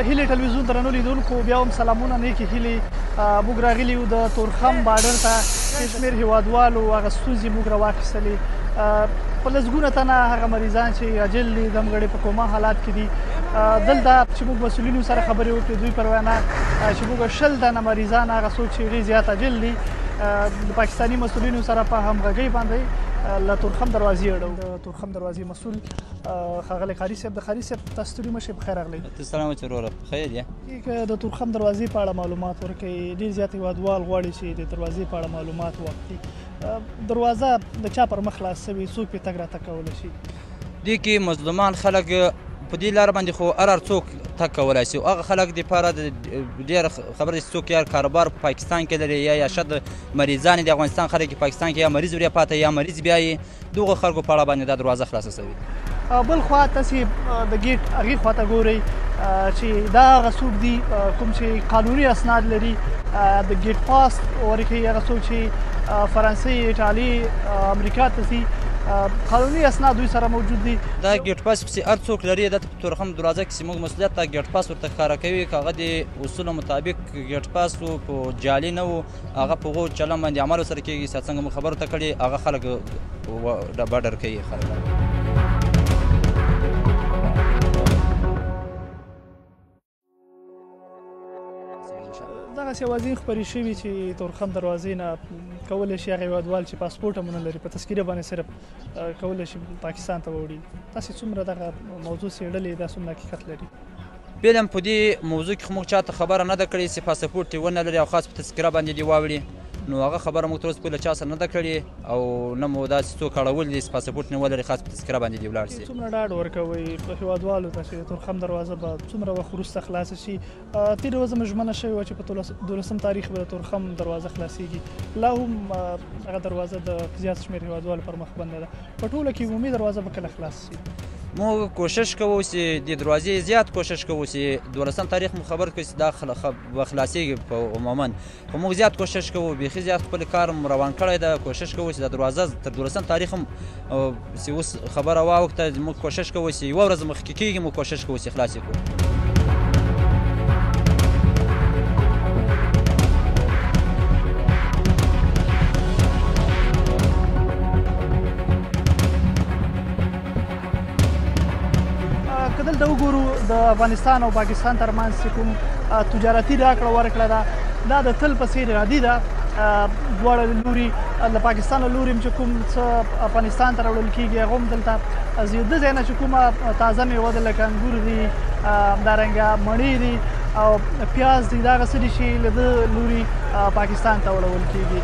هیلې ټلویزیون درنو لیدونکو بیا هم سلامونه نیکې هیلې. موږ راغلي یو د تورخم بارډر ته، ډېر شمېر هېوادوالو هغه ستونزې موږ راواخیستلې. په لسګونه تنه هغه مریضان چې اجل دي دمګړې په کومه حالات کې دي. دلته چې موږ مسؤلینو سره خبرې وکړې دوی پر وینا چې موږ 20 تنه مریضان هغه څوک چې ډېر زیات اجل دي د پاکستاني مسؤلینو سره په همغږۍ باندې له تورخم دروازې اړو. د تورخم دروازې مسؤل ښاغلی قاري صاحب، د قاري صاحب تاسو ستړي مه شئ، په خیر راغلی. سلامت وروره، په خیر یې؟ که د تورخم دروازې په اړه معلومات ورکړئ. ډېر زیات هېوادوال غواړي چې د دروازې په اړه معلومات واخلي. دروازه د چا پر مخ خلاص شوې، څوک پرې تګ راتګ کولی شي؟ دې کې مظلومان خلک په دې لاره باندې خو هر څوک تګ کولی شي. هغه خلک دپاره ډېره خبره چې څوک یا کاروبار په پاکستان کې لري یا شاید مریضان د افغانستان خلک پاکستان کې یا مریض وریا پاته یا مریض بیایي، دغو خلکو په اړه باندې دا دروازه خلاصه شوې ده. بل خوا تاسې د ګیټ هغې خواته ګورئ چې دا هغه څوک دي کوم چې قانوني اسناد لري، د ګیټ پاس ورکوي. هغه څوک چې فرانسې، ایټالي، امریکا ته ځي، قانوني اسناد دوی سره موجود دي. دا ګیټ پاس چې هر څوک لري، دا په تورخم دروازه کې چې موږ مسؤلیت ته ګیټ پاس ورته ښکاره کوي که هغه د اصولو مطابق ګیټ پاس و، په جعلي نه و، هغه په هغو چلن باندې عمل ورسره کېږي. څنګه مو خبرو ته کړي هغه خلک بډر کوي. خلک دغسې اوازې خپرې شوي چې تورخم دروازې نه کولی شي هغه هېوادوال چې پاسپورټ هم نه لري په تذکیره باندې صرف کولی شي پاکستان ته ووړي. تاسې څومره دغه موضوع څېړلې، دا څومره حقیقت لري؟ بیا هم په دې موضوع کې خو موږ چاته خبره نه ده کړې چې پاسپورټ یې ونه لري او خاص په تذکره باندې دې واوړي. نو هغه خبره موږ تر اوسه پورې له چا سره نه ده کړې او نه مو داسې څوک اړولي دي چې پاسپورټ نه ولري خاص په تذکره باندې دې ولاړ شي. څومره ډاډ ورکوئ په هېوادوالو ته چې تورخم دروازه به څومره وخت وروسته خلاصه شي؟ تېره ورځ مو ژمنه شوې وه چې په 12 تاریخ به د تورخم دروازه خلاصېږي. لا هم هغه دروازه د زیات شمېر هېوادوالو پر مخ بنده ده. په ټوله کې عمومي دروازه به کله خلاصه شي؟ موږ کوشش کوو چې د دروازې زیات کوشش کوو چې 12 تاریخ مو خبر کړو چې دا به خلاصېږي په عموما، خو موږ زیات کوشش کوو، بیخي زیات خپل کار م روان کړی ده. کوشش کوو چې دا دروازه تر 12 تاریخ هم چې اوس خبره واوښته، موږ کوشش کوو چې یوه ورځ مخکې کېږي، موږ کوشش کوو چې خلاص یې کړو. که دلته وګورو د افغانستان او پاکستان ترمنځ چې کوم تجارتي راکړه ورکړه ده، دا د تل په څېر عادي ده. دواړه لوري له پاکستان له لوري هم چې کوم څه افغانستان ته راوړل کېږي هغه هم دلته ځي. د ځای نه چې کومه تازه میوه ده لکه انګور دي، همدارنګه مڼې دي او پیاز دي، دا هغه څه دي چې له ده لوري پاکستان ته وړول کېږي.